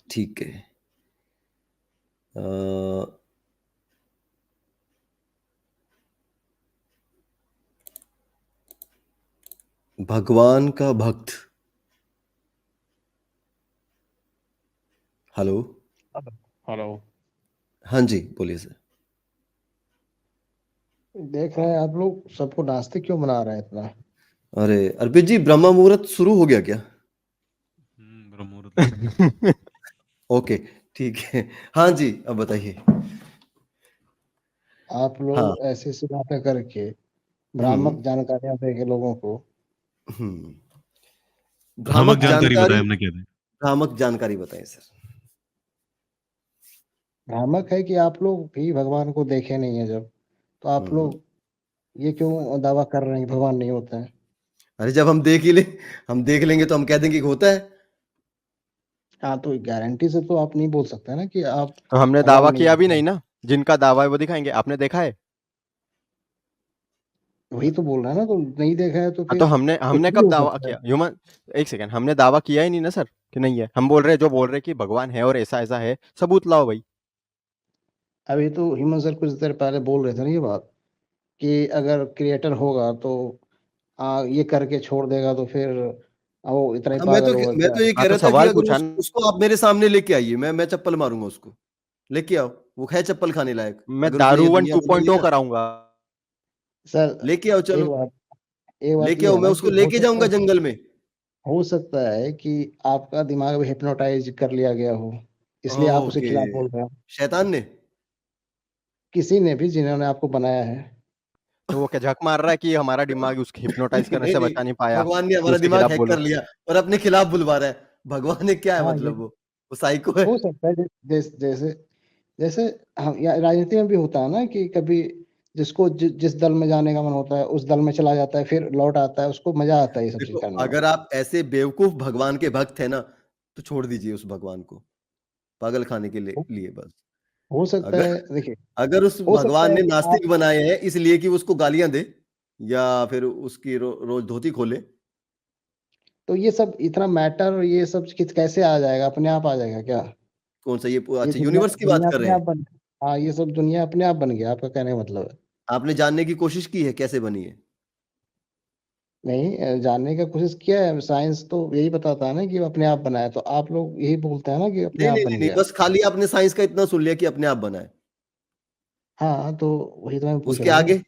ठीक है। अ, भगवान का भक्त। हेलो। हेलो। हाँ जी, बोलिए सर। देख रहे हैं आप लोग सबको नास्तिक क्यों बना रहे हैं इतना? अरे अर्पित जी, ब्रह्म मुहूर्त शुरू हो गया क्या? ब्रह्म मुहूर्त लग गया। ओके, ठीक है। हाँ जी, अब बताइए। आप हाँ। लोग ऐसी ऐसी बातें करके हम्म। भ्रामक जानकारियां देके लोगों को। हम्म। भ्रामक भ्रामक जानकारी बताया जानकारी। हमने क्या दी? भ्रामक जानकारी बताएं सर। भ्रामक है कि आप लोग भी भगवान को देखे नहीं है जब, तो आप हम्म। लोग ये क्यों दावा कर रहे हैं कि भगवान नहीं होता है? अरे जब हम देख ही ले, हम देख लेंगे तो हम कह देंगे कि होता है। हाँ, तो गारंटी से तो आप नहीं बोल सकते ना कि आप तो हमने भगवान दावा नहीं किया भी देखते। नहीं ना। जिनका दावा है वो दिखाएंगे। आपने देखा है? वही तो बोल रहा है ना, तो नहीं देखा है तो तो फिर हमने कुछ हमने भी कब हो दावा सकता है। किया? ह्यूमन, एक सेकंड, हमने दावा किया ही नहीं ना सर कि नहीं है। हम बोल रहे हैं, जो बोल रहे हैं कि भगवान है और ऐसा ऐसा है, सबूत लाओ भाई। अभी तो ह्यूमन सर कुछ देर पहले बोल रहे थे ना ये बात कि अगर क्रिएटर होगा तो ये करके छोड़ देगा, तो फिर वो इतना ही हाँ, पागल होगा मैं क्या? तो ये हाँ, कह तो रहा था कि सवाल अगर पूछा न- उसको आप मेरे सामने लेके आइए, मैं चप्पल मारूंगा उसको। लेके आओ, वो है चप्पल खाने लायक। मैं अगर उसने ये दारूवन दुनिया बना ली 2.0 ना, कराऊंगा। सर, लेके आओ, एक चलो। बात एक बात लेके ये आओ, है मैं ना कि उसको लेके जाऊंगा जंगल में। हो सकता है कि आपका दिमाग भी हिप्नोटाइज कर लिया गया हो, इसलिए आप उसके ओके। खिलाफ बोल रहे हो। शैतान ने। किसी ने भी, जिन्होंने आपको बनाया है। तो वो क्या झक मार रहा है कि हमारा दिमाग उसके हिप्नोटाइज करने नहीं से नहीं, बचा नहीं पाया, भगवान ने कि हमारा उसके दिमाग खिलाफ हैक बोलो? कर लिया और अपने खिलाफ बुलवा रहा है। भगवान ने क्या है, हाँ, ये मतलब वो साइको है। हो सकता है। जैसे जैसे हम या राजनीति में भी होता है ना कि कभी जिसको जिस दल में जाने का मन होता है उस दल में चला जाता है, फिर लौट आता है, उसको मजा आता है ये सब चीज देखो, करने में। अगर आप ऐसे बेवकूफ भगवान के भक्त है ना, तो छोड़ दीजिए उस भगवान को। पागल खाने के हो लिए बस। हो सकता अगर है, देखिए, अगर उस हो सकता भगवान है ने कि आप नास्तिक बनाए हैं इसलिए कि वो उसको गालियां दे, या फिर उसकी रोज धोती खोले। तो ये सब इतना मैटर, ये सब कैसे आ जाएगा? अपने आप आ जाएगा क्या? कौन सा ये ये अच्छा, दुनिया यूनिवर्स की बात दुनिया कर रहे अपने आप हैं? बन हाँ, ये सब दुनिया अपने आप बन गया, आपका कहने का मतलब है? आपने जानने की कोशिश की है कैसे बनी है? नहीं, जानने का कोशिश किया है। साइंस तो यही बताता है ना कि वो अपने आप बनाया, तो आप लोग यही बोलते हैं ना कि अपने नहीं आप नहीं नहीं बन नहीं, गया। बस खाली आपने साइंस का इतना सुन लिया कि अपने आप बना है। हाँ, तो वही तो मैं पूछ उसके रहा हूँ। आगे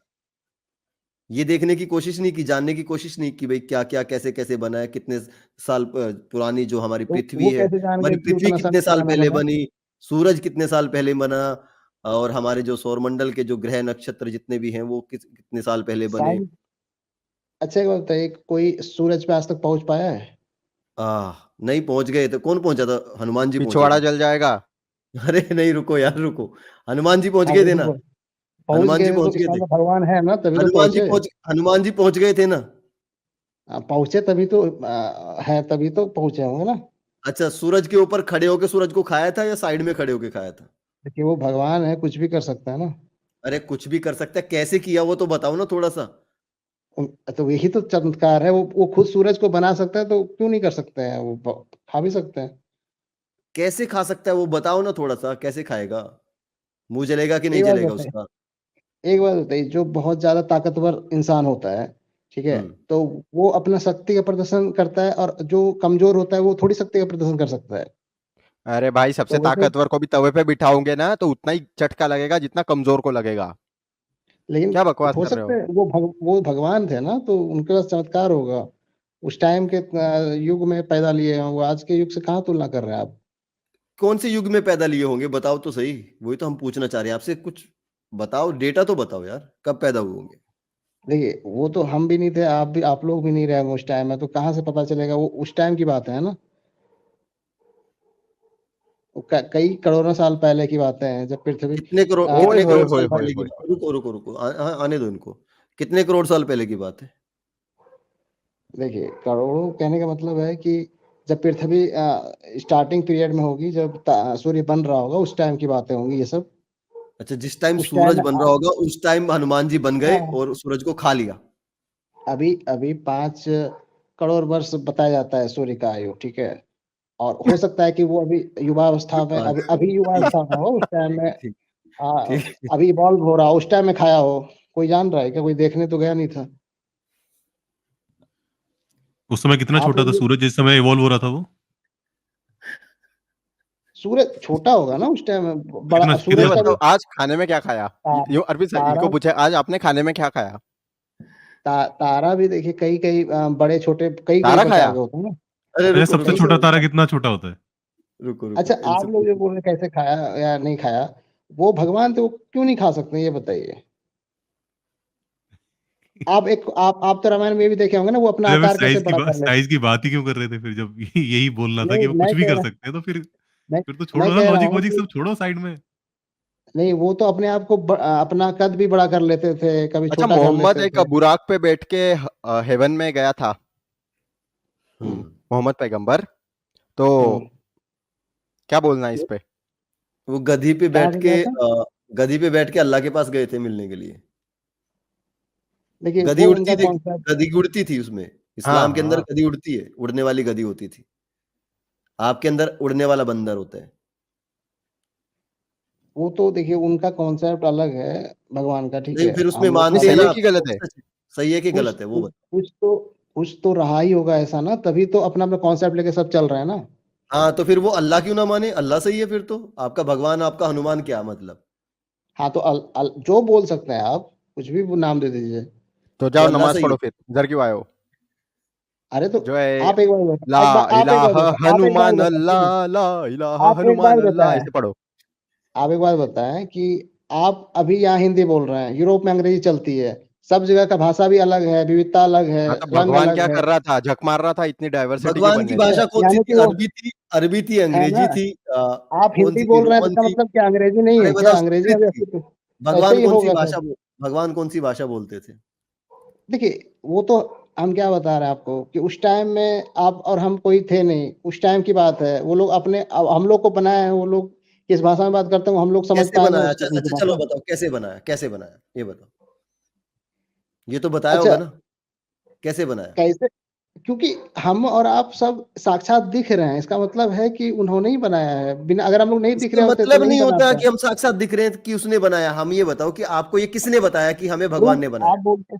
ये देखने की कोशिश नहीं की, जानने की कोशिश नहीं की भाई क्या क्या कैसे कैसे बना है, कितने साल पुरानी जो हमारी तो पृथ्वी वो है, कैसे जान हमारी गए कि पृथ्वी उतना साल कितने साल पुराना पहले बना? बनी, सूरज कितने साल पहले बना, और हमारे जो सौरमंडल के जो ग्रह नक्षत्र जितने भी हैं वो कितने साल पहले बने। साइंस। अच्छा, एक बात बताइए, कोई सूरज पे आज तक पहुंच पाया है? नहीं पहुंच गए तो कौन पहुंचा था? हनुमान जी पहुंचे पिछवाड़ा थे। जल जाएगा। अरे नहीं, रुको यार, रुको। हनुमान जी पहुंच हाँ, गए थे वही ना। बोल, पहुंच हनुमान गए जी थे तो पहुंच गए इसका थे। मतलब भगवान है ना, तभी तो पहुंचे। हनुमान जी पहुंच गए थे ना। पहुंचे तभी तो है, तभी तो पहुंचे होंगे ना। अच्छा, सूरज के ऊपर खड़े होके सूरज को खाया था या साइड में खड़े होके खाया था? देखिए, वो भगवान है, कुछ भी कर सकता है ना। अरे कुछ भी कर सकता है, कैसे किया वो तो बताओ ना थोड़ा सा। तो यही तो चमत्कार है। वो खुद सूरज को बना सकता है, तो क्यों नहीं कर सकते हैं? वो खा भी सकते हैं। कैसे खा सकता है वो बताओ ना थोड़ा सा, कैसे खाएगा? मुंह जलेगा कि नहीं एक बात जलेगा बताइए, उसका? जो बहुत ज्यादा ताकतवर इंसान होता है, ठीक है, हम्म। तो वो अपना शक्ति का प्रदर्शन करता है, और जो कमजोर होता है वो थोड़ी शक्ति का प्रदर्शन कर सकता है। अरे भाई, तो सबसे वैसे, ताकतवर को भी तवे पे बिठाओगे ना तो उतना ही झटका लगेगा जितना कमजोर को लगेगा। लेकिन क्या बकवास हो कर रहे सकता हो? है वो भगवान थे ना, तो उनके पास चमत्कार होगा। उस टाइम के युग में पैदा लिए हैं वो, आज के युग से कहाँ तुलना कर रहे हैं आप? कौन से युग में पैदा लिए होंगे बताओ तो सही। वही तो हम पूछना चाह रहे हैं आपसे, कुछ बताओ, डेटा तो बताओ यार, कब पैदा हुए होंगे। देखिए, वो तो हम भी नहीं थे, आप लोग भी नहीं रहे होंगे उस टाइम में, तो कहाँ से पता चलेगा? वो उस टाइम की बात है ना। वो कई करोड़ों साल पहले की बातें हैं, जब पृथ्वी ओए कितने होए करोड़ होए साल होए पहले की होए बात? होए। रुको रुको रुको, आने दो इनको। कितने करोड़ साल पहले की बात है? देखिए, करोड़ों कहने का मतलब है कि जब पृथ्वी स्टार्टिंग पीरियड में होगी, जब सूर्य बन रहा होगा, उस टाइम की बातें होंगी ये सब। अच्छा, जिस टाइम उस टाइम सूरज में बन रहा होगा उस टाइम हनुमान जी बन गए हाँ, और सूरज को खा लिया। अभी अभी 5 करोड़ वर्ष बताया जाता है सूर्य का आयु, ठीक है। और हो सकता है कि वो अभी युवावस्था में अभी युवावस्था में हो, उस टाइम में ठीक ठीक अभी इवॉल्व हो रहा हो, उस टाइम में खाया हो। कोई जान रहा है क्या? कोई देखने तो गया नहीं था। उस समय कितना आप छोटा था लोग सूरज जिस समय इवॉल्व हो रहा था वो? सूरज छोटा होगा ना उस टाइम में, कितना बड़ा ये सूरज कितना का भी बताओ आज खाने में क्या खाया? यो अरविंद सर इनको तारा पूछे आज आपने खाने में क्या खाया? तारा भी देखिए कई कई बड़े छोटे कई कई तारा प्रकार खाया? के होते हैं ना। अरे अच्छा, रुको सबसे रुको छोटा सर तारा कितना छोटा होता है? रुको अच्छा, रुको आप इनसे लोग जो पूछो बोल रहे हैं कैसे खाया या नहीं खाया, वो भगवान तो क्यों नहीं खा सकते ये बताइए। आप तो रामायण में भी देखे होंगे ना, वो अपना अरे मैं आकार कैसे बड़ा कर लेते। साइज की बात ही क्यों कर रहे थे फिर, जब यही बोलना था कि नहीं वो मैं कुछ भी कह कर रहा सकते हैं, तो मैं फिर तो मैं छोड़ो ना, कह रहा लॉजिक हूँ वॉजिक कि सब छोड़ो साइड में। नहीं, वो तो अपने आप को अपना कद भी बड़ा कर लेते थे, कभी अच्छा छोटा कर मोहम्मद लेते एक थे। बुराक पे बैठ के हेवन में गया था। हम्म मोहम्मद पैगंबर। तो हम्म क्या बोलना है इस पे? वो गधी पे कहाँ बैठ पे के गया था? गधी पे बैठ के अल्लाह के पास गए थे मिलने के लिए। देखिए गधी वो उड़ती उनका थी, कॉन्सेप्ट। गधी उड़ती थी उसमें। हाँ इस्लाम के अंदर हाँ गधी उड़ती है, उड़ने वाली गधी होती थी। आपके अंदर उड़ने वाला बंदर होता है। वो तो देखिए उनका कॉन्सेप्ट अलग है भगवान का, ठीक नहीं है, फिर उसमें हम लोग नहीं मानते का हैं सही ना है आप, कि गलत है? सही है कि कुछ गलत है वो कुछ बता। कुछ तो रहा ही होगा ऐसा ना, तभी तो अपना अपना कॉन्सेप्ट लेके सब चल रहे हैं ना। हाँ तो फिर वो अल्लाह क्यों ना माने? अल्लाह सही है फिर तो। आपका भगवान आपका हनुमान क्या मतलब? हाँ तो जो बोल सकते हैं आप, कुछ भी वो नाम दे दीजिए। तो तो जाओ अल्लाह नमाज सही है। पढ़ो फिर, इधर क्यों आए हो? अरे तो जो है आप एक बार बता ला आप एक बार इलाहा बता आप एक बार हनुमान बता अल्लाह, सुनिए, ला इलाहा आप एक बार हनुमान अल्लाह, बताएं ऐसे पढ़ो। आप एक बार बताएं कि आप अभी यहाँ हिंदी बोल रहे हैं, यूरोप में अंग्रेजी चलती है, सब जगह का भाषा भी अलग है, विविधता अलग है, हाँ तो रंग भगवान अलग क्या है। कर रहा था? झक मार रहा था इतनी डाइवर्सिटी के भगवान की बनने से। भाषा कौन सी यानी थी? कि वो अरबी थी, है ना, अंग्रेजी थी, आप कौन हिंदी सी थी? बोल रहे हैं तो रोमन इसका थी? मतलब क्या अंग्रेजी नहीं अरे है क्या? बताओ अंग्रेजी संस्कृत में भी थी। ऐसे ही होगा सब। भगवान कौन सी भाषा बोलते थे? देखिए वो तो हम क्या बता रहे हैं आपको कि उस टाइम में आप और हम कोई थे नहीं, उस टाइम की बात है। वो लोग अपने अब हम लोग को बनाए हैं, वो लोग किस भाषा में बात करते हैं वो हम लोग समझ कैसे पाएंगे बनाया? उसको, उनकी अच्छा चलो भाषा। बताओ कैसे बनाया, कैसे बनाया ये बताओ। ये तो बताया अच्छा होगा ना, कैसे बनाया? कैसे? क्योंकि हम और आप सब साक्षात दिख रहे हैं, इसका मतलब है कि उन्होंने ही बनाया है। बिना अगर हम लोग नहीं दिख इसका रहे होते तो मतलब नहीं नहीं होता बनाते। कि हम साक्षात दिख रहे हैं कि उसने बनाया। हम ये बताओ कि आपको ये किसने बताया कि हमें भगवान ने प्रूफ बनाया? आप बोलते,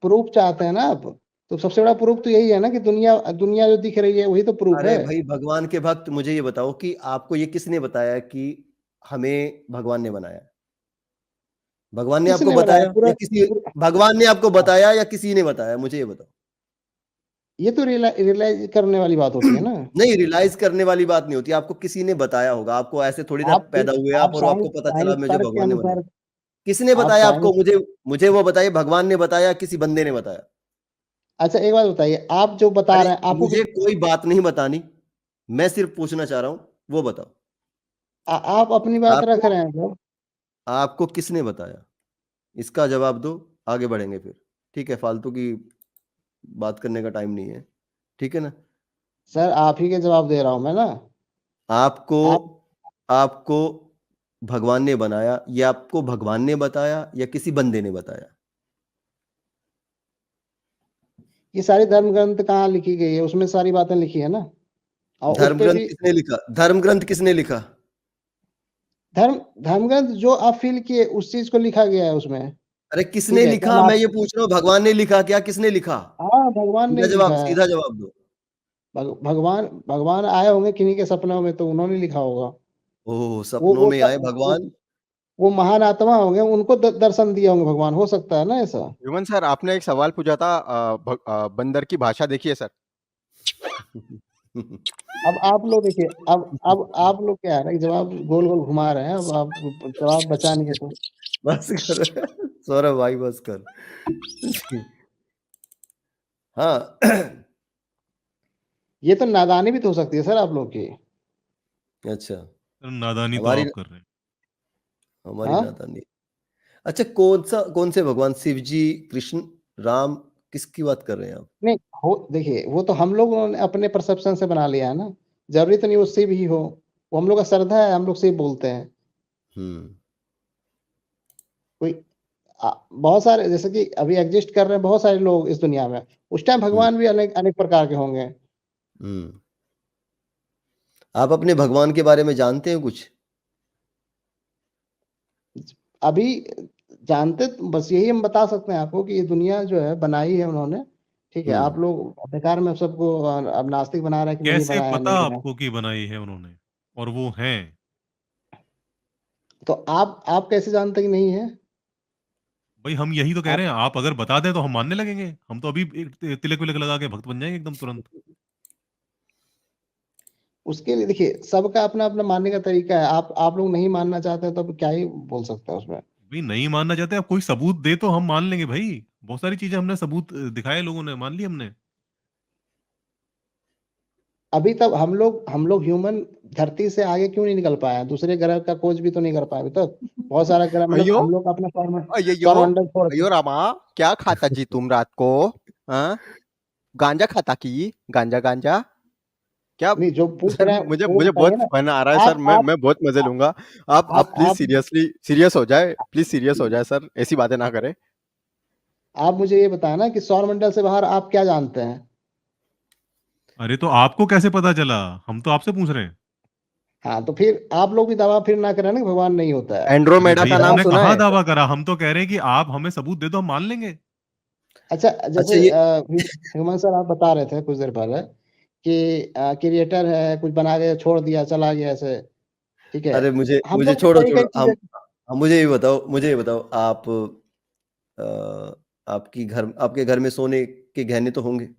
प्रूफ चाहते हैं ना आप, तो सबसे बड़ा प्रूफ तो यही है ना कि दुनिया दुनिया जो दिख रही है वही तो प्रूफ अरे है। भाई भगवान के भक्त, मुझे ये बताओ कि आपको ये किसने बताया कि हमें भगवान ने बनाया? भगवान ने आपको किसने बनाया बताया पूरा, या किसी, भगवान ने आपको बताया या किसी ने बताया? मुझे ये बताओ। ये तो रियलाइज करने वाली बात होती है ना। नहीं, रियलाइज करने वाली बात नहीं होती। आपको किसी ने बताया होगा। आपको ऐसे थोड़ी ना आप पैदा हुए आप आप और आपको साइंस पता चला साइंस मुझे तर्क के भगवान ने बनाया। अनुसार, किसने आप बताया आपको? साइंस, मुझे मुझे वो बताइए, भगवान ने बताया या किसी बंदे ने बताया? अच्छा एक बात बताइए, आप जो बता अरे रहे हैं आपको मुझे कोई बात नहीं बतानी, मैं सिर्फ पूछना चाह रहा हूं, वो बताओ। आप अपनी बात रख आपको रहे हैं सर। आपको किसने बताया? इसका जवाब दो, आगे बढ़ेंगे फिर। ठीक है, फालतू की बात करने का टाइम नहीं है। ठीक है ना? सर आप ही के जवाब दे रहा हूं मैं ना। आपको आप आपको भगवान ने बनाया, या आपको भगवान ने बताया या किसी बंदे ने बताया? ये सारी धर्म ग्रंथ कहाँ लिखी गई है, उसमें सारी बातें लिखी है ना, और उस धर्म पे ग्रंथ भी किसने लिखा? धर्म ग्रंथ किसने लिखा? धर्म ग्रंथ जो आप फील किए उस चीज को लिखा गया है उसमें। अरे ठीक किसने है, क्या लिखा? मैं आप, ये पूछ रहा हूँ, भगवान ने लिखा क्या? किसने लिखा? हाँ भगवान ने सीधा ही जवाब, लिखा है। सीधा जवाब दो। भगवान भगवान आए होंगे किन्हीं के सपनों में तो उन्होंने लिखा होगा। ओह, वो सपनों वो में त- आए भगवान। वो महान आत्मा होंगे, उनको दर्शन दिए होंगे भगवान, हो सकता है ना ऐसा। ह्यूमन सर आपने एक सवाल पूछा था, बंदर की भाषा देखिए सर। अब आप लोग देखिए, अब आप लोग क्या है ना कि जवाब गोल गोल घुमा रहे हैं, अब आप जवाब बचा नहीं है तो। बस कर सौरभ भाई, बस कर। हाँ। ये तो नादानी भी तो हो सकती है सर आप लोग की। अच्छा, नादानी तो हमारी आप कर रहे हैं। हमारी हाँ नादानी। अच्छा, कौन से भगवान? शिव जी, कृष्ण, राम, किसकी बात कर रहे हैं आप? नहीं हो, देखिए वो तो हम लोगों ने अपने परसेप्शन से बना लिया है ना, जरूरी तो नहीं वो शिव ही हो। वो हम लोग का श्रद्धा है, हम लोग शिव बोलते हैं। हम्म कोई बहुत सारे जैसे कि अभी एग्जिस्ट कर रहे हैं बहुत सारे लोग इस दुनिया में, उस टाइम हम्म भगवान भी अनेक अनेक प्रकार के होंगे। हम्म आप अपने भगवान के बारे में जानते हैं कुछ? अभी जानते बस यही हम बता सकते हैं आपको कि ये दुनिया जो है बनाई है उन्होंने, ठीक है? आप लोग बेकार में सबको अब नास्तिक बना रहे हैं कि नहीं कैसे बनाया, पता नहीं बनाया। आपको कि बनाई है उन्होंने और वो हैं? तो आप कैसे जानते कि नहीं है? भाई हम यही तो कह आप रहे हैं, आप अगर बता दें तो हम मानने लगेंगे। हम तो अभी एक तिलक विलक लगा के भक्त बन जाएंगे एकदम तुरंत। उसके लिए देखिए सबका अपना-अपना मानने का तरीका है। आप लोग नहीं मानना चाहते तो अब क्या ही बोल सकते हैं उसमें। भाई नहीं मानना चाहते, आप कोई सबूत दे तो हम मान लेंगे भाई। बहुत सारी चीजें हमने सबूत दिखाए, लोगों ने मान ली हमने। अभी तक हम लोग ह्यूमन धरती से आगे क्यों नहीं निकल पाए हैं? दूसरे ग्रह का खोज भी तो नहीं कर पाए अभी तक। बहुत सारा ग्रह मतलब अयो हम लोग अपना अयो सौरमंडल छोड़ के अयो रामा, क्या खाता जी तुम रात को? हाँ, गांजा खाता की? गांजा गांजा क्या? नहीं जो पूछ सर रहे हैं मुझे वो मुझे बताइए बहुत ना। फन आ रहा है सर। मैं आप मैं बहुत मजे लूंगा। आप प्लीज आप सीरियसली सीरियस हो जाए, प्लीज सीरियस हो जाए सर, ऐसी बातें ना करें। आप मुझे ये बताएं ना कि सौरमंडल से बाहर आप क्या जानते हैं? अरे तो आपको कैसे पता चला? हम तो आपसे पूछ रहे हैं। हाँ, तो फिर आप लोग भी दावा फिर ना करें ना कि भगवान नहीं होता है। अरे एंड्रोमेडा भाई का नाम हमने सुना कहाँ है? दावा करा? हम तो कह रहे हैं कि आप हमें सबूत दे दो, हम मान लेंगे। अच्छा, अच्छा जैसे ये ह्यूमन सर आप बता रहे थे कुछ देर पहले कि क्रिएटर है, कुछ बना के छोड़ दिया, चला गया ऐसे, ठीक है? अरे मुझे हम मुझे लोग भी छोड़ो कई-कई छोड़ो चीज़ें मुझे ये बताओ आप आपके घर में सोने के गहने तो होंगे?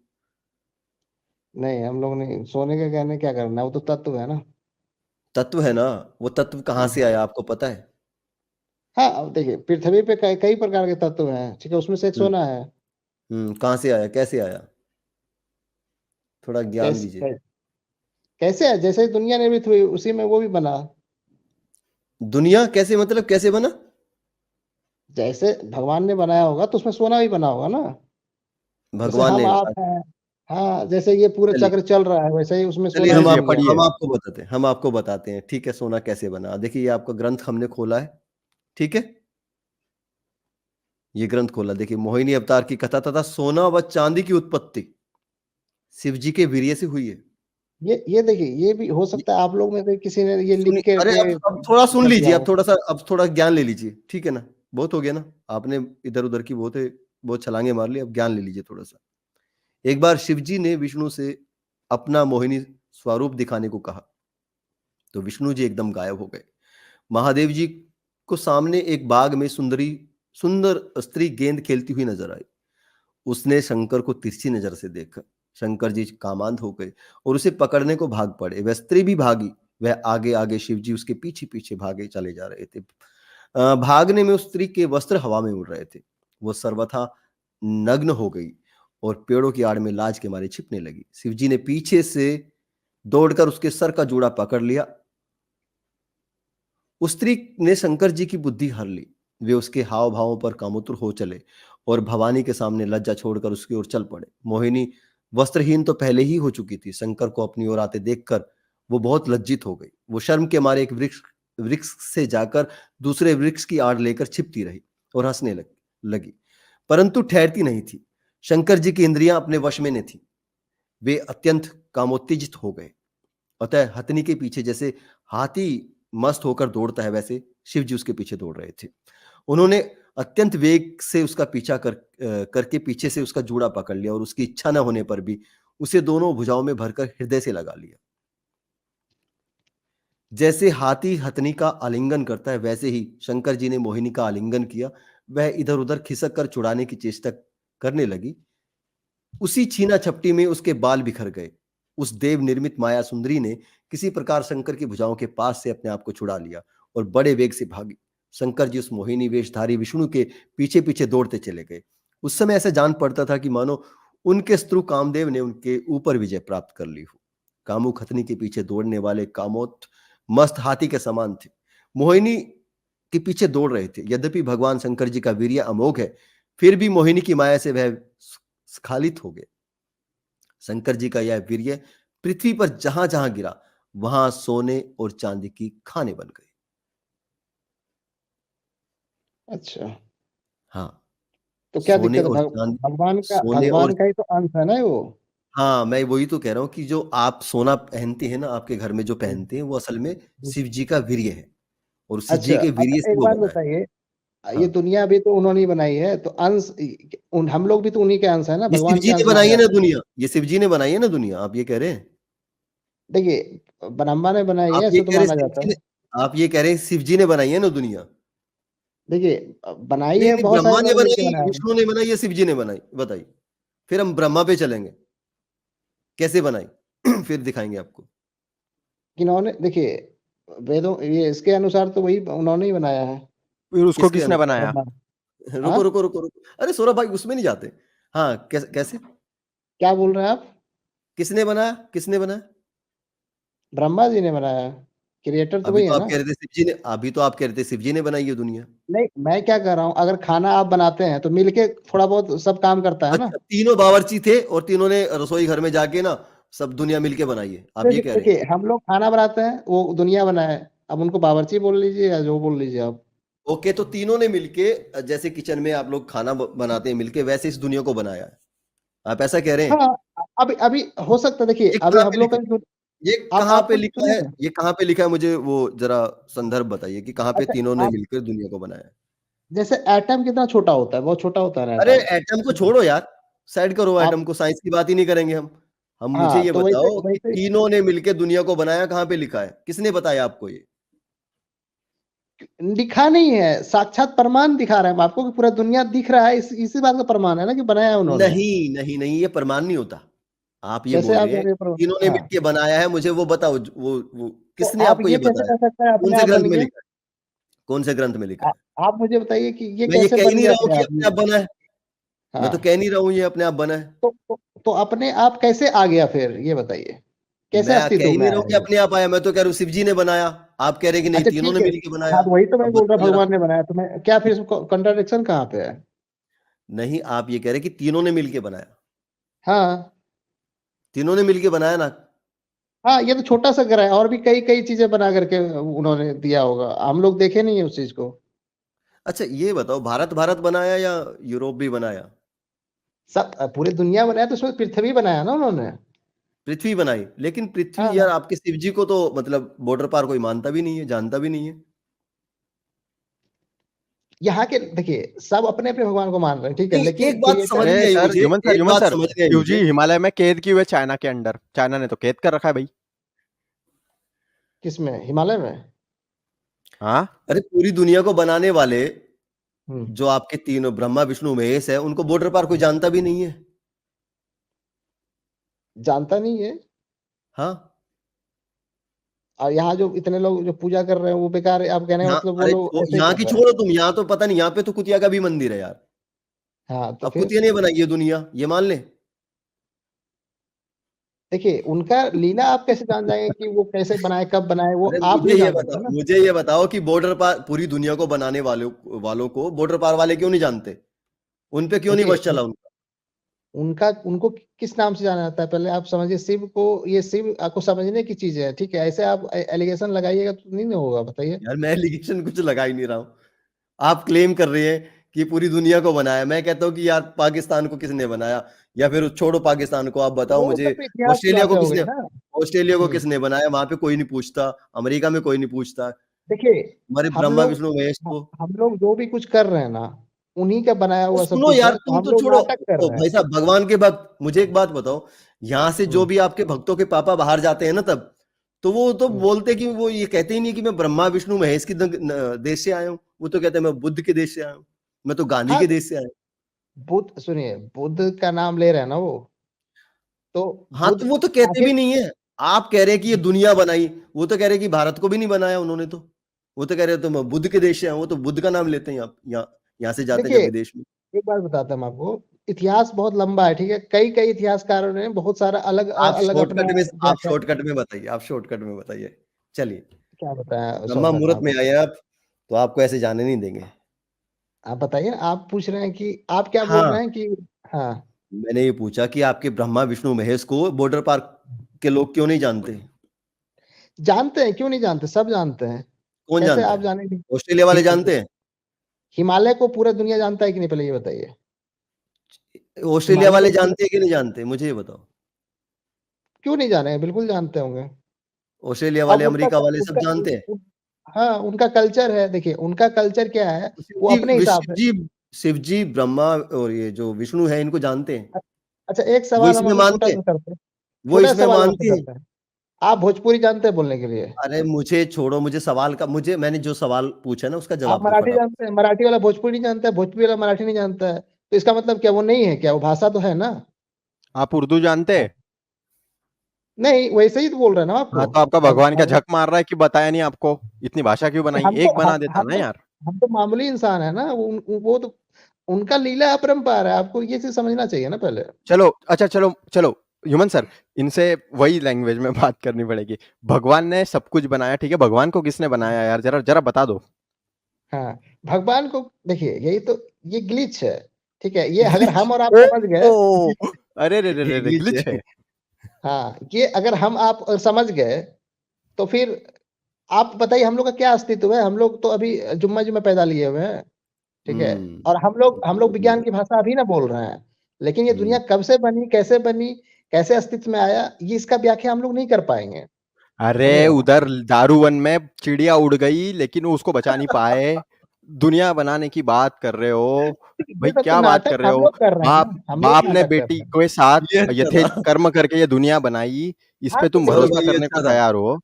नहीं, हम लोग नहीं, सोने के गहने क्या करना है, वो तो तत्व है ना। तत्व है ना, वो तत्व कहाँ से आया आपको पता है? हाँ, अब देखिए पृथ्वी पे कई कई प्रकार के तत्व हैं, ठीक है? उसमें से एक हुँ, सोना है। कहाँ से आया? कैसे आया? थोड़ा ज्ञान कैस दीजिए। कै कैसे है? जैसे ही दुनिया निर्मित हुई, उसी में वो भी बना। दुनिया कैसे मतलब कैसे बना? जैसे भगवान ने बनाया होगा, तो उसमें सोना भी बना होगा ना। जैसे भगवान हम ने आप हैं, हाँ, जैसे ये पूरे चलिए चक्र चल रहा है, वैसे ही उसमें चलिए सोना भी बन गया। हम आपको बताते हैं, ठीक है, सोना कैसे बना। देखिए ये आपका ग्रंथ हमने खोला है, ठीक है? ये ग्रंथ खोला, देखिए मोहिनी अवतार की कथा तथा सोना व चांदी की उत्पत्ति शिव जी के वीर्य से हुई है। ये देखिए, ये भी हो ये सकता है आप लोग में से किसी ने ये लिख सुनिए के अरे के अब थोड़ा सुन कर दिया लीजिए, हो। अब थोड़ा ज्ञान ले लीजिए, ठीक है ना? बहुत हो गया ना, आपने इधर-उधर की बहुत छलांगे मार ली, अब ज्ञान ले लीजिए थोड़ा-सा। एक बार शिव जी ने विष्णु से अपना मोहिनी स्वरूप दिखाने को कहा, तो विष्णु जी एकदम गायब हो गए। महादेव जी को सामने एक बाग में सुंदर स्त्री गेंद खेलती हुई नजर आई। उसने शंकर को तिरछी नजर से देखा। शंकर जी कामांध हो गए और उसे पकड़ने को भाग पड़े। वह स्त्री भी भागी। वह आगे आगे शिव जी उसके पीछे पीछे भागे चले जा रहे थे। भागने में उस स्त्री के वस्त्र हवा में उड़ रहे थे। वो सर्वथा नग्न हो गई और पेड़ों की आड़ में लाज के मारे छिपने लगी। शिव जी ने पीछे से दौड़कर उसके सर का जूड़ा पकड़ लिया। उस स्त्री ने शंकर जी की बुद्धि हर ली। वे उसके हाव भावों पर कामुत्र हो चले और भवानी के सामने लज्जा छोड़कर उसकी ओर चल पड़े। मोहिनी वस्त्रहीन तो पहले ही हो चुकी थी। शंकर को अपनी ओर आते देखकर वो बहुत लज्जित हो गई। वो शर्म के मारे एक वृक्ष वृक्ष से जाकर दूसरे वृक्ष की आड़ लेकर छिपती रही और हंसने लगी, परंतु ठहरती नहीं थी। शंकर जी की इंद्रियां अपने वश में न थी। वे अत्यंत कामोत्तेजित हो गए। अतः हथनी के पीछे जैसे हाथी मस्त होकर दौड़ता है, वैसे शिव जी उसके पीछे दौड़ रहे थे। उन्होंने अत्यंत वेग से उसका पीछा करके पीछे से उसका जूड़ा पकड़ लिया और उसकी इच्छा न होने पर भी उसे दोनों भुजाओं में भरकर हृदय से लगा लिया। जैसे हाथी हथनी का आलिंगन करता है, वैसे ही शंकर जी ने मोहिनी का आलिंगन किया। वह इधर उधर खिसक कर छुड़ाने की चेष्टा करने लगी। उसी छीना झपटी में उसके बाल बिखर गए। उस देव निर्मित माया सुंदरी ने किसी प्रकार शंकर की भुजाओं के पास से अपने आप को छुड़ा लिया और बड़े वेग से भागी। शंकर जी उस मोहिनी वेशधारी विष्णु के पीछे पीछे दौड़ते चले गए। उस समय ऐसा जान पड़ता था कि मानो उनके शत्रु कामदेव ने उनके ऊपर विजय प्राप्त कर ली हो। कामुक हथनी के पीछे दौड़ने वाले कामोत मस्त हाथी के समान थे। मोहिनी के पीछे दौड़ रहे थे। यद्यपि भगवान शंकर जी का वीर्य अमोघ है, फिर भी मोहिनी की माया से वह स्खलित हो गए। शंकर जी का यह वीर्य पृथ्वी पर जहां जहां गिरा, वहां सोने और चांदी की खाने बन गए। अच्छा, हाँ, तो क्या सोने दिक्कत है? और चांदी भगवान का सोने और भगवान का ही तो अंश है ना वो। हाँ, मैं वही तो कह रहा हूँ कि जो आप सोना पहनते हैं ना, आपके घर में जो पहनते हैं, वो असल में शिव जी का वीर्य है और शिव जी अच्छा, के वीर्य अच्छा से एक वो बात बना है। बताइए, ये हाँ, दुनिया भी तो उन्होंने ही बनाई है, तो अंश हम लोग भी तो उन्हीं के अंश है ना, ये शिव भगवान के जी ने अंश बनाई माने है ना जाते हैं। दुनिया, ये शिव जी ने बनाई है ना दुनिया, आप ये कह रहे हैं? देखिए, ब्रह्मा ने बनाई आप है ये ऐसे तो कह रहे हैं माना शिव जाता जी है। ने आप ये कह रहे हैं शिव जी ने बनाई है ना दुनिया? देखिए, बनाई नहीं, है, नहीं, बहुत ब्रह्मा सारे ने लोग मिलके बनाई, बनाए हैं। विष्णु ने बनाई या शिव जी ने बनाई? बताइए। फिर हम ब्रह्मा पे चलेंगे, कैसे बनाई? फिर दिखाएँगे आपको। किन्होंने, देखिए, वेदों ये इसके अनुसार तो वही उन्होंने ही बनाया है, फिर उसको किसके किसने अनुसार? बनाया? ब्रह्मा। रुको, हाँ, रुको, रुको, रुको। अरे सौरभ भाई उसमें नहीं जाते। हाँ, कैसे? क्या बोल रहे हैं आप? किसने बनाया? किसने बनाया? ब्रह्मा जी ने बनाया, क्रिएटर तो अभी वही तो है आप ना। कह रहे थे शिव जी ने अभी तो आप कह रहे थे शिव जी ने बनाई है दुनिया। नहीं, मैं क्या कह रहा हूँ, अगर खाना आप बनाते हैं तो मिलके थोड़ा बहुत सब काम करता है ना। अच्छा, तीनों बावर्ची थे और तीनों ने रसोई घर में जाके ना सब दुनिया मिलके बनाई है, आप ये देखिए, कह रहे हैं? देखिए, हम लोग खाना बनाते हैं, वो दुनिया बनाए, अब उनको बावर्ची बोल लीजिए या जो बोल लीजिए आप। ओके, तो तीनों ने मिलके जैसे किचन में आप लोग खाना बनाते हैं मिलके, वैसे इस दुनिया को बनाया है। आप ऐसा कह रहे हैं? हाँ, अभी अभी हो सकता है, देखिए ये अभी कहाँ हम पे लोग लिखा का है? ये कहाँ आप पे कुछ लिखा सुनिए है? ना। ये कहाँ पे लिखा है? मुझे वो जरा संदर्भ बताइए कि कहाँ पे अच्छा, तीनों ने आप मिलकर दुनिया को बनाया है। जैसे एटम कितना छोटा होता है, बहुत छोटा होता है ना अरे एटम। एटम को छोड़ो यार, साइड करो आप, एटम को, साइंस की बात ही नहीं करेंगे हम मुझे हाँ, ये तो वैसे बताओ कि वैसे तीनों ने मिलके दुनिया को बनाया, कहाँ पे लिखा है? किसने बताया आपको ये? लिखा नहीं है, साक्षात प्रमाण दिखा रहे हैं हम आपको कि पूरा दुनिया दिख रहा है, इसी बात का प्रमाण है ना कि बनाया है उन्होंने। नहीं, नहीं, नहीं, ये प्रमाण नहीं होता। आप ये कैसे बोल आप रहे कह हैं रहे हैं तीनों ने हाँ, मिलके बनाया है, मुझे वो बताओ वो तो किसने आप आपको ये ये कैसे बताया? कह सकते हैं कौन अपने से आप ग्रंथ बन में गया? लिखा है? कौन से ग्रंथ में लिखा है? आप मुझे बताइए कि ये मैं ये कैसे कह ही बन नहीं गया रहा हूँ अपने कि आप अपने ये? आप बना है। मैं तो हाँ, कह नहीं रहा हूँ ये अपने आप बना है। तो अपने आप कैसे आ गया फिर ये बताइए, कैसे मैं कह अस्तित्व ही में नहीं रहा आया हूँ कि ये? अपने आप आया, मैं तो कह रहा हूँ शिव जी ने बनाया। आप कह रहे हैं कि नहीं अच्छा तीनों ठीक ने है, मिलके बनाया। हाँ, तो वही तो मैं अब बोल रहा बताओ जरा। भगवान ने बनाया, तो मैं क्या फिर इसको कंट्राडिक्शन कहाँ पे है? नहीं, आप ये कह रहे हैं कि तीनों ने मिलके बनाया। हाँ, तीनों ने मिलके बनाया ना। हाँ, ये तो छोटा सा ग्रह है, और भी कई कई चीजें बना करके उन्होंने दिया होगा, हम लोग देखे नहीं है उस चीज को। अच्छा ये बताओ, भारत भारत बनाया या यूरोप भी बनाया? सब पूरी दुनिया बनाया तो उसमें पृथ्वी बनाया ना उन्होंने। पृथ्वी बनाई, लेकिन पृथ्वी हाँ, यार आपके शिव जी को तो मतलब बॉर्डर पार कोई मानता भी नहीं है, जानता भी नहीं है। यहाँ के देखिए सब अपने अपने भगवान को मान रहे हैं, ठीक है, नहीं, लेकिन एक बात समझ क्रिएटर। नहीं अरे आई सर, मुझे, एक ह्यूमन बात सर, समझ नहीं आई शिव जी मुझे। हिमालय में कैद किए हुए चाइना के अंडर, चाइना ने तो कैद कर रखा है भाई। किसमें, हिमालय में? हाँ, अरे पूरी दुनिया को बनाने वाले हम्म, जो आपके तीनों ब्रह्मा विष्णु महेश है, उनको बॉर्डर पार कोई जानता भी नहीं है। जानता नहीं है। हाँ, और यहाँ जो इतने लोग जो पूजा कर रहे हैं वो बेकार है, आप कहने का यहाँ मतलब वो अरे लोग ऐसे ही यहाँ कर की रहे हैं। छोड़ो तुम, यहाँ तो पता नहीं, यहाँ पे तो कुतिया का भी मंदिर है यार। हाँ, तो अब फिर कुतिया ने बनाई है दुनिया, ये मान ले। देखिए उनका लीला आप कैसे जान जाएंगे कि वो कैसे बनाए, कब बनाए, वो अरे आप नहीं जान सकते ना। मुझे ये बताओ कि बॉर्डर पार पूरी दुनिया को बनाने वालों वालों को बॉर्डर पार वाले क्यों नहीं जानते? उन पे क्यों नहीं देखिए बस चला उनका? उनका उनको किस नाम से जाना जाता है, पहले आप समझिए, शिव को, ये शिव आपको समझने की चीज है, ठीक है, ऐसे आप एलिगेशन लगाइएगा तो नहीं ना होगा, बताइए। यार मैं एलिगेशन कुछ लगा ही नहीं रहा हूँ। आप क्लेम कर रहे हैं कि पूरी दुनिया को बनाया, मैं कहता हूँ कि यार पाकिस्तान को किसने बनाया? या फिर छोड़ो पाकिस्तान को, आप बताओ वो सब मुझे तो इतिहास की ऑस्ट्रेलिया को बातें हो गई किसने ना। ऑस्ट्रेलिया को हम्म, किसने बनाया? वहां पे कोई नहीं पूछता, अमेरिका में कोई नहीं पूछता, देखिए हमारे हम ब्रह्मा लोग विष्णु महेश को। हम लोग जो भी कुछ कर रहे हैं ना, उन्हीं का बनाया तो हुआ सब सुनो कुछ यार, है, तो तुम हम तो लोग छोड़ो। नाटक कर ओ रहे हैं। भाई साहब, भगवान के भक्त, मुझे एक बात बताओ, यहाँ से जो हम्म, भी आपके भक्तों के पापा बाहर जाते हैं ना, तब तो वो तो हम्म। बोलते कि वो ये कहते ही नहीं कि मैं ब्रह्मा विष्णु महेश की देश से आया हूँ। वो तो कहते हैं मैं बुद्ध के देश से आया हूँ, मैं तो गांधी हाँ, के देश से आया हूँ। बुद्ध, सुनिए, बुद्ध का नाम ले रहे हैं ना वो, तो हाँ, बुद्ध तो वो तो कहते भी आखिर, नहीं है। आप कह रहे हैं कि ये दुनिया बनाई, वो तो कह रहे हैं कि भारत को भी नहीं बनाया उन्होंने तो। वो तो कह रहे हैं तो मैं बुद्ध के देश से आया हूँ, वो तो बुद्ध का नाम लेते हैं, यहाँ से जाते हैं देखिए जब विदेश में। एक बात बताता हूँ आपको, इतिहास बहुत लंबा है, ठीक है, कई कई इतिहासकारों ने बहुत सारा अलग अलग अपना आप व्याख्या। शॉर्टकट में बताइए, आप शॉर्टकट में बताइए। चलिए, क्या बताया ब्रह्मा शॉर्टकट में मुहूर्त में आपको? आए आप, तो आपको ऐसे जाने नहीं देंगे। आप बताइए ना, आप पूछ रहे हैं कि आप क्या बोल हाँ, रहे हैं कि, हाँ, मैंने ये पूछा कि आपके ब्रह्मा विष्णु महेश को बॉर्डर पार के लोग क्यों नहीं जानते? जानते हैं, क्यों नहीं जानते, सब जानते हैं। कौन कैसे जानता आप है? जानेंगे? ऑस्ट्रेलिया वाले हि- जानते हैं? हिमालय को पूरा दुनिया जानता है कि नहीं, पहले ये बताइए। ऑस्ट्रेलिया हिमालय वाले को पूरा, जानते हैं कि नहीं जानते? मुझे ये बताओ। क्यों नहीं जाने, बिल्कुल जानते होंगे। ऑस्ट्रेलिया अब वाले, उनका अमेरिका वाले सब उनका जानते हैं। हाँ, उनका कल्चर है, देखिए उनका कल्चर क्या है, वो अपने हिसाब से। शिव जी, ब्रह्मा और ये जो विष्णु है, इनको जानते हैं। अच्छा, एक वो सवाल हम इसमें आपसे मानते छोटा हैं, सा करते हैं, वो छोटा इसमें सवाल हम आपसे मानते हैं। करते हैं। आप भोजपुरी जानते हैं बोलने के लिए? अरे मुझे छोड़ो, मुझे सवाल का, मैंने जो सवाल पूछा ना उसका आप जवाब दो मराठी फटाफट। जानते हैं? मराठी वाला भोजपुरी नहीं जानता है, भोजपुरी वाला मराठी नहीं जानता है, तो इसका मतलब क्या वो नहीं है क्या? वो भाषा तो है ना। आप उर्दू जानते हैं? नहीं, वैसे ही तो बोल रहे हैं ना आपको। हाँ, तो आपका भगवान क्या झक मार रहा है कि बताया नहीं आपको? इतनी भाषा क्यों बनाई? हम तो एक बना देता ना यार। हम तो मामूली इंसान है ना, वो तो उनका लीला अपरंपार है, आपको ये चीज समझना चाहिए ना पहले। चलो, अच्छा, चलो चलो, ह्यूमन सर, इनसे वही लैंग्वेज में बात करनी पड़ेगी। भगवान ने सब कुछ बनाया, ठीक है, भगवान को किसने बनाया यार? जरा जरा बता दो। हाँ, भगवान को देखिए, यही तो, ये ग्लिच है, ठीक है, ये अगर हम और आप ओ, समझ गए। ओ, अरे रे रे रे रे, ग्लिच ग्लिच है। है। हाँ, ये अगर हम आप समझ गए, तो फिर आप बताइए हम लोग का क्या अस्तित्व है? हम लोग तो अभी जुम्मा जुम्मा पैदा लिए हुए हैं, ठीक है, और हम लोग विज्ञान की भाषा अभी ना बोल रहे हैं, लेकिन ये दुनिया कब से बनी, कैसे अस्तित्व में आया, ये इसका व्याख्या हम लोग नहीं कर पाएंगे। अरे समझे ना? उधर दारूवन में चिड़िया उड़ गई, लेकिन उसको बचा नहीं पाए। दुनिया बनाने की बात कर रहे हो भाई? ये सब तो क्या बात कर नाटक रहे हम हो? लोग कर रहे हैं बाप ना, हम लोग बाप ने नाटक कर बेटी रहे हैं। के साथ ये यथेच था, कर्म करके ये दुनिया बनाई, इस हाँ, पे तो तुम देखिए, भरोसा ये करने को अच्छा था। तैयार हो?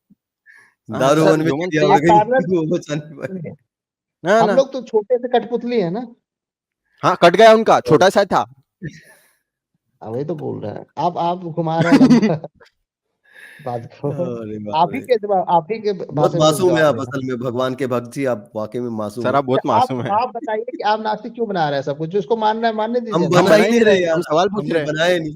हाँ दारू सर, वन में ह्यूमन चिड़िया सही उड़ है। आप गई, पार्लर वो बचा नहीं पाए। ना हम ना, लोग तो छोटे से कठपुतली है ना। हाँ, कट गया उनका, छोटा सा था। वही तो बोल रहे हैं, आप घुमा रहे हैं लंबा बात को। अरे बाप रे! आप ही के बहुत भाषा में मासूम है जवाब आप, देना। असल में भगवान के भक्त जी, आप वाकई में मासूम सर, हैं। आप बहुत आप मासूम है। आप बताइए कि आप नास्तिक क्यों बना रहे हैं सब कुछ? जिसको मानना है मानने हम दीजिए ना। हम बना बना ही ही नहीं नहीं रहे रहे, यार, हम सवाल पूछ हमने रहे हैं। बनाया नहीं।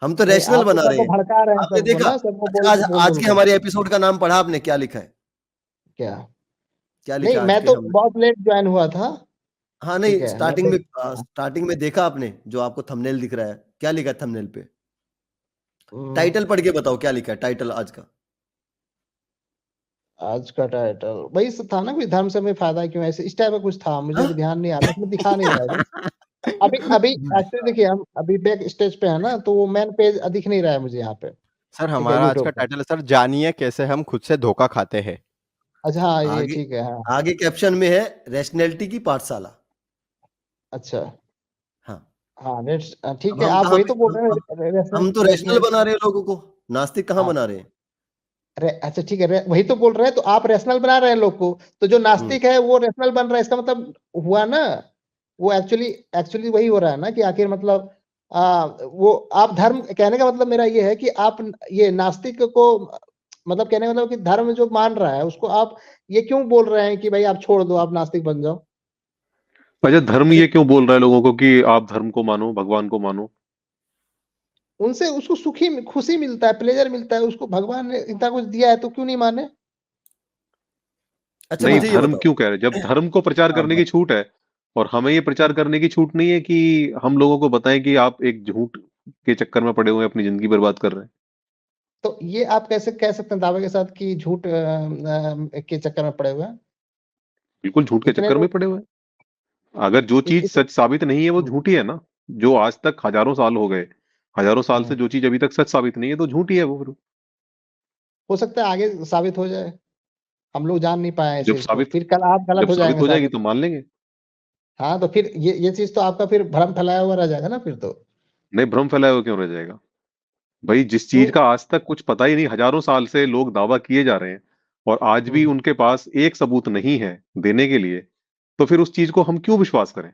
हम तो नहीं, रैशनल आप तो बना रहे सबको हैं। भड़का रहे हैं, आपने सबको देखा, ना, सबको अच्छा आज बोल आज बोल के कर। हमारे एपिसोड का नाम पढ़ा आपने? क्या लिखा है? क्या? क्या नहीं, लिखा आज मैं के तो हम? बहुत लेट ज्वाइन हुआ था। हाँ, ठीक नहीं, है, मैं तो स्टार्टिंग में देखा आपने जो आपको थंबनेल दिख रहा है? क्या लिखा है थंबनेल पे? हम्म, टाइटल पढ़ के बताओ क्या लिखा है, टाइटल आज का। आज का टाइटल वही सब था ना, कोई धर्म से हमें फायदा क्यों, ऐसे इस टाइप का कुछ था, मुझे हाँ? अभी ध्यान नहीं आ रहा, इसमें दिखा नहीं रहा है अभी अभी एक्चुअली देखिए, हम अभी बैक स्टेज पे है ना, तो वो मेन पेज दिख नहीं रहा है मुझे यहाँ पे। सर, ठीक है, हमारा आज का यूट्यूब पे। टाइटल है सर, जानिए कैसे हम खुद से धोखा खाते हैं। अच्छा, हाँ, ये आगे ठीक है, हाँ। आगे कैप्शन में है रैशनैलिटी की पाठशाला। अच्छा, हाँ, हाँ, नेक्स्ट, ठीक अब है, हम आप कहाँ वही पे, तो बोल रहे हैं, हम तो रैशनल बना रहे हैं लोगों को, नास्तिक कहाँ हाँ, बना रहे हैं? अच्छा ठीक है, वही तो बोल रहे हैं, तो आप रैशनल बना रहे हैं लोग को, तो जो हम्म नास्तिक है वो रैशनल बन रहा है, इसका मतलब हुआ ना, वो एक्चुअली एक्चुअली वही हो रहा है ना, कि आखिर मतलब वो आप धर्म, कहने का मतलब मेरा ये है कि आप ये नास्तिक को, मतलब कहने का मतलब कि धर्म जो मान रहा है उसको आप ये क्यों बोल रहे हैं कि भाई आप छोड़ दो, आप नास्तिक बन जाओ? अच्छा, धर्म अरे ये क्यों बोल रहा है लोगों को कि आप धर्म को मानो, भगवान को मानो? उनसे उसको सुखी खुशी मिलता है, प्लेजर मिलता है, उसको भगवान ने इतना कुछ दिया है, तो क्यों नहीं माने? अच्छा नहीं, मुझे ये धर्म बताओ। क्यों कह रहे हैं? जब धर्म को प्रचार हाँ करने हाँ। की छूट है, और हमें ये प्रचार करने की छूट नहीं है कि हम लोगों को बताएं कि आप एक झूठ के चक्कर में पड़े हुए हैं, अपनी जिंदगी बर्बाद कर रहे हैं। तो ये आप कैसे कह सकते हैं दावे के साथ कि झूठ के चक्कर में पड़े हुए हैं? बिल्कुल झूठ के इतने चक्कर में लोग पड़े हुए हैं। अगर जो चीज इत, सच साबित नहीं है वो झूठी है ना। जो आज तक हजारों साल हो गए, हजारों साल से हम्म, जो चीज अभी तक सच साबित नहीं है तो झूठी है वो फिर। हो सकता है आगे साबित हो जाए, हम लोग जान नहीं पाए इस जब चीज को, साबित फिर कल आप गलत जब हो साबित जाएंगे हो जाएगी साबित। तो मान लेंगे। हाँ, तो फिर ये चीज तो आपका फिर भ्रम फैलाया हुआ रह जाएगा ना फिर तो। नहीं, भ्रम फैलाया हुआ क्यों रह जाएगा? भाई, जिस क्यों? चीज का आज तक कुछ पता ही नहीं, हजारों साल से लोग दावा किए जा रहे हैं, और आज भी हम्म, उनके पास एक सबूत नहीं है देने के लिए, तो फिर उस चीज को हम क्यों विश्वास करें?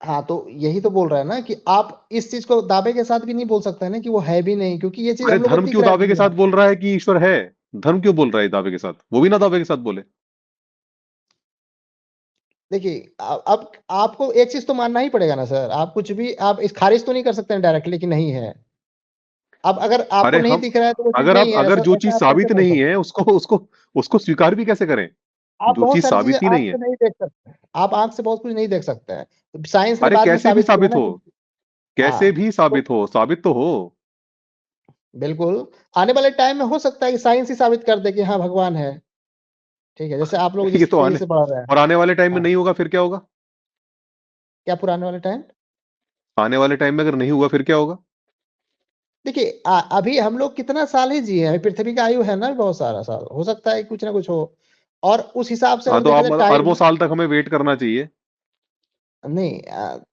हाँ, तो यही तो बोल रहा है ना कि आप इस चीज को दावे के साथ भी नहीं बोल सकते ना कि वो है भी नहीं, क्योंकि ये चीज अरे, हम लोग को धर्म दिख क्यों रहा है दावे के दुनिया साथ में। बोल रहा है कि ईश्वर है? धर्म क्यों बोल रहा है दावे के साथ? वो भी ना दावे के साथ बोले। देखिए, अब आपको एक चीज तो मानना ही पड़ेगा ना सर, आप कुछ भी आप इस खारिज तो नहीं कर सकते हैं डायरेक्टली कि नहीं है। अब अगर आपको अरे नहीं हम, दिख रहा है तो वो चीज अगर आप नहीं है, अगर ऐसा जो चीज ऐसा आप कैसे साबित बोल नहीं सकते है हैं? उसको उसको उसको स्वीकार भी कैसे करें? आप जो बहुत चीज सारी चीजें साबित ही आंख नहीं से है। नहीं देख सकते, आप आंख से बहुत कुछ नहीं देख सकते हैं, साइंस ने अरे, बाद में कैसे भी साबित किया साबित ना हो, कि कैसे हाँ, भी तो साबित हो, साबित तो हो। बिल्कुल आने वाले टाइम में हो सकता है कि साइंस ही साबित कर दे कि हाँ भगवान है। ठीक है, जैसे आप लोग ये जिस तो तेजी आने से बढ़ रहे हैं। और आने वाले टाइम में हाँ, नहीं होगा फिर क्या होगा? क्या पुराने वाले टाइम? आने वाले टाइम में अगर नहीं हुआ फिर क्या होगा? देखिए अभी हम लोग कितना साल ही जिए हैं, अभी पृथ्वी का आयु है ना बहुत सारा साल, हो सकता है कुछ ना कुछ हो। और उस हिसाब से हाँ अगर तो देखा आप जाए मतलब टाइम, अरबों साल तक हमें वेट करना चाहिए। नहीं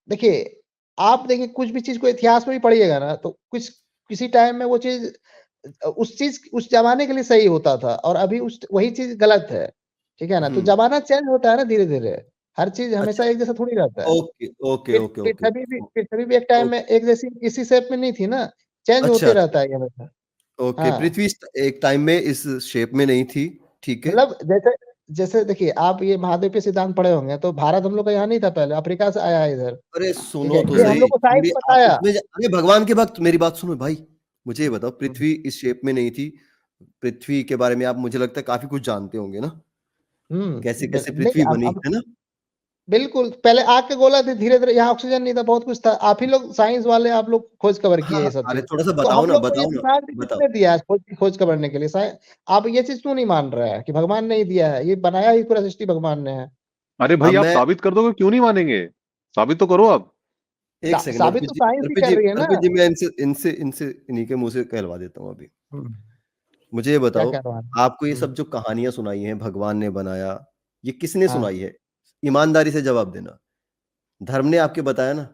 देखिए, आप देखिए कुछ भी चीज को इतिहास में भी पढ़िएगा ना, तो कुछ किसी टाइम में वो चीज उस चीज उस जमाने के लिए सही होता था, और अभी उस वही चीज गलत है। ठीक है ना, तो जमाना चेंज होता है ना धीरे धीरे, हर चीज अच्छा, हमेशा एक जैसा थोड़ी रहता है। ओके ओके ओके ओके पृथ्वी भी एक टाइम में एक जैसी इसी शेप में नहीं थी ना, चेंज अच्छा होते अच्छा रहता है ये हमेशा। ओके, हाँ, पृथ्वी एक टाइम में इस शेप में नहीं थी, ठीक है। मतलब जैसे जैसे देखिए, आप ये महाद्वीपीय सिद्धांत पढ़े होंगे, तो भारत हम लोग का यहाँ नहीं था पहले, अफ्रीका से आया है इधर। अरे ठीक सुनो है, तो ये हम सही, लोग को साइंस थोड़ी आप बताया। उसमें अरे भगवान के भक्त मेरी बात सुनो भाई, मुझे ये बताओ, हम्म, पृथ्वी इस शेप में नहीं थी। पृथ्वी के बारे में आप मुझे लगता है काफी कुछ जानते होंगे ना, कैसे कैसे नहीं पृथ्वी बनी अब है ना। बिल्कुल, पहले आग के गोला थे, धीरे धीरे यहाँ ऑक्सीजन नहीं था, बहुत कुछ था, आप ही लोग साइंस वाले, आप लोग खोज खबर हाँ किए ये हाँ, सब अरे चीज। थोड़ा सा तो हम लोग को ये बताओ ना, दिमाग भी बताओ। किसने दिया है खोज खबरने के लिए? आप ये चीज क्यों नहीं मान रहे हैं कि भगवान ने ही दिया है, ये बनाया ही पूरा सृष्टि भगवान ने है। अरे अब भाई आप मैं साबित कर दोगे, क्यों नहीं मानेंगे? साबित तो करो आप। एक सेकंड, साबित तो साइंस ही कर रही है ना। अर्पित जी, मैं इनसे इनसे इनसे इन्हीं के मुंह से कहलवा देता हूँ अभी। हम्म, मुझे ये क्या बताओ, कह रहा है? आपको ये सब जो कहानियां सुनाई हैं भगवान ने बनाया, ये किसने हाँ, सुनाई है? ईमानदारी से जवाब देना। धर्म ने आपके बताया ना?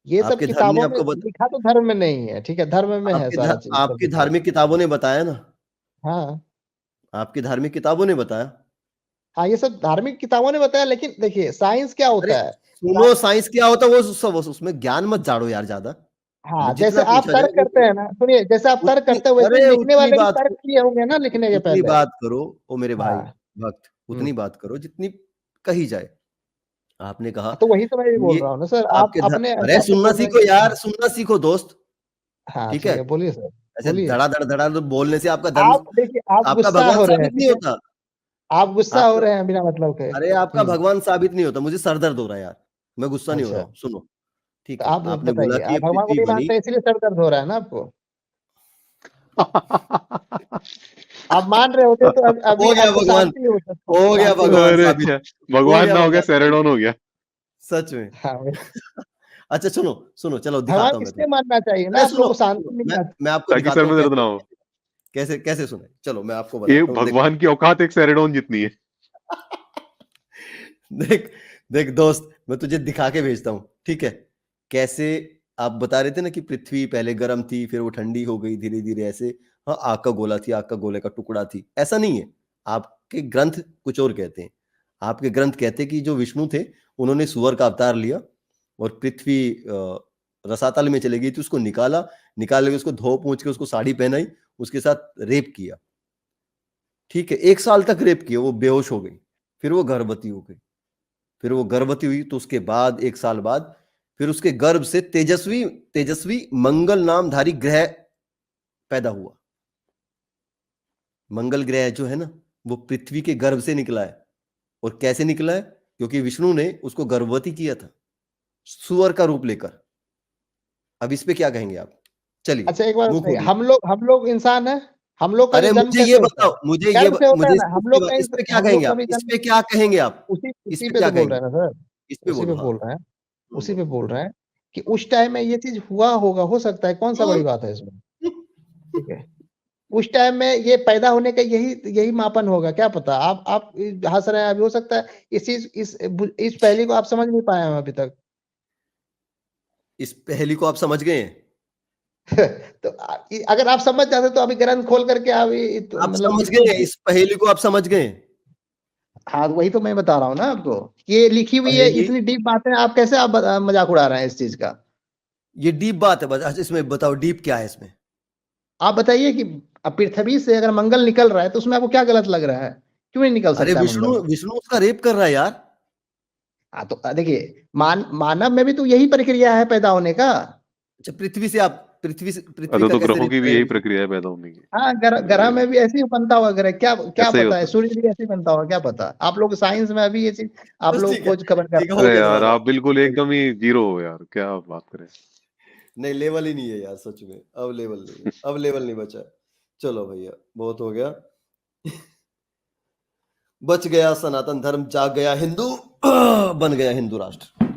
ये सब आपके धर्म ने किताबों में आपको लिखा तो धर्म में नहीं है, ठीक है, धर्म में है सारा चीज, सब आपकी लिखा है। धार्मिक किताबों ने बताया ना? हाँ आपकी धार्मिक किताबों ने बताया। हाँ, ये सब धार्मिक किताबों ने बताया, लेकिन देखिए साइंस क्या अरे होता है। सुनो, साइंस क्या होता है वो सब, उसमें ज्ञान मत झाड़ो यार ज्यादा। हाँ, मैं जैसे जितना आप पूछा तर्क जाए करते हैं ना, सुनिए, जैसे आप तर्क उतनी, करते हैं, वैसे अरे लिखने उतनी वाले भी बात तर्क किए होंगे ना लिखने के उतनी पहले। बात करो ओ मेरे भाई हाँ। भक्त, हम्म, उतनी बात करो जितनी कही जाए। आपने कहा तो वही तो मैं भी बोल ये रहा हूँ ना सर, आप आपके अपने अरे हिसाब से सुनना बोल रहे हैं सीखो कि यार, सुनना सीखो दोस्त। हाँ ठीक है, ठीक है, बोलिए सर, ऐसे बोलिए। धड़ा धड़ बोलने से आपका धर्म, आप देखिए, आप आपका गुस्सा भगवान हो रहे हैं, साबित नहीं ठीक है, होता। आप गुस्सा हो आपका, रहे हैं बिना मतलब के। अरे आपका भगवान साबित नहीं होता, मुझे सर दर्द हो रहा है यार। मैं गुस्सा नहीं हो रहा अच्छा, हूँ, सुनो। तो ठीक है, आप आपने बोला बताइए, कि ये आप भगवान को पृथ्वी नहीं बनी। मानते इसलिए सर दर्द हो रहा है ना आपको? आप मान रहे होते तो अभी हो गया आपको भगवान, शांति हो सकता, हो गया शांति हो भगवान अरे साबित, अच्छा, हो भगवान गया ना हो गया, भगवान साबित, सेरेडोन हो गया। सच में। हाँ, अच्छा सुनो सुनो, चलो भगवान दिखाता हूँ मैं इसलिए तुम्हें। मानना चाहिए ना, अरे आप लोग सुनो को सुनो, शांति मिल जाती। मैं आपको ताकि दिखाता सर हूँ में दर्द कैसे ना हो। कैसे कैसे सुने, चलो मैं आपको ये बताता हूँ, देख। भगवान की औकात एक सेरेडोन जितनी है। देख देख दोस्त, मैं तुझे दिखा के भेजता हूँ, ठीक है। कैसे आप बता रहे थे ना कि पृथ्वी पहले गर्म थी, फिर वो ठंडी हो गई धीरे धीरे ऐसे। हाँ, आग का गोला थी, आग का गोले का टुकड़ा थी, ऐसा नहीं है। आपके ग्रंथ कुछ और कहते हैं। आपके ग्रंथ कहते हैं कि जो विष्णु थे, उन्होंने सुअर का अवतार लिया और पृथ्वी रसातल में चली गई थी, उसको निकाला, निकाल के उसको धो पोंछ के उसको साड़ी पहनाई, उसके साथ रेप किया। ठीक है, 1 साल तक रेप किया, वो बेहोश हो गई, फिर वो गर्भवती हो गई। फिर वो गर्भवती हुई तो उसके बाद 1 साल बाद फिर उसके गर्भ से तेजस्वी तेजस्वी मंगल नामधारी ग्रह पैदा हुआ। मंगल ग्रह जो है ना, वो पृथ्वी के गर्भ से निकला है। और कैसे निकला है? क्योंकि विष्णु ने उसको गर्भवती किया था, सुअर का रूप लेकर। अब इस पे क्या कहेंगे आप? चलिए, अच्छा, एक बार मुंह बताइए, खोलिए। हम लोग इंसान है, हम लोग का अरे अरे जन्म मुझे कैसे ये होता है? बताओ, गर्भ से होता मुझे है ना, हम लोग का इस पे क्या हम लोग कहेंगे का आप? भी इस जन्म पे क्या कहेंगे आप? इस उसी पे पे क्या तो बोल कहेंगे? रहे हैं ना सर, इस पे उसी पे बोलो, हाँ। बोल रहे हैं, उसी पे बोलो। बोल रहे हैं कि उस टाइम में ये चीज हुआ होगा, हो सकता है, कौन सा बड़ी बात है इसमें? ठीक है, उस टाइम में ये पैदा होने का यही यही मापन होगा, क्या पता। आप हंस रहे हैं अभी, हो सकता है इस चीज इस पहली को आप समझ नहीं पाए हैं अभी तक। इस पहेली को आप समझ गए हैं? तो अगर आप समझ जाते तो अभी ग्रंथ खोल करके अभी तो आप मतलब समझ किसी गए, इस पहेली को आप समझ गए? हाँ, वही तो मैं बता रहा हूँ ना आपको, ये लिखी हुई है, पहेली, इतनी डीप बातें, आप कैसे आप मजाक उड़ा रहे हैं इस चीज का? ये डीप बात है बस। अच्छा इसमें बताओ, डीप क्या है इसमें? आप बताइए कि अब पृथ्वी से अगर मंगल निकल रहा है तो उसमें आपको क्या गलत लग रहा है? क्यों नहीं निकल अरे सकता है विष्णु मंगल? विष्णु उसका रेप कर रहा है यार। हाँ, तो देखिए, मानव में भी तो यही प्रक्रिया है पैदा होने का। अच्छा, पृथ्वी अच्छा, का तो कैसे ग्रहों रेप की भी करेगा यही विष्णु? प्रक्रिया है पैदा होने की। हाँ, ग्रह अरे में भी ऐसे ही बनता होगा ग्रह, क्या क्या ऐसा ही पता है, होता है। सूर्य भी ऐसे ही बनता होगा, क्या पता। आप लोग साइंस में अभी ये चीज आप बस लोग खोज खबर कर ठीक है, रहे हो अरे गया यार, समाधान। आप बिल्कुल एकदम ही जीरो हो यार, क्या बात करें। नहीं, लेवल ही नहीं है यार सच में, अब लेवल नहीं है, अब लेवल नहीं बचा है। चलो भैया, बहुत हो गया। बच गया सनातन धर्म, जाग गया हिंदू, बन गया हिंदू राष्ट्र।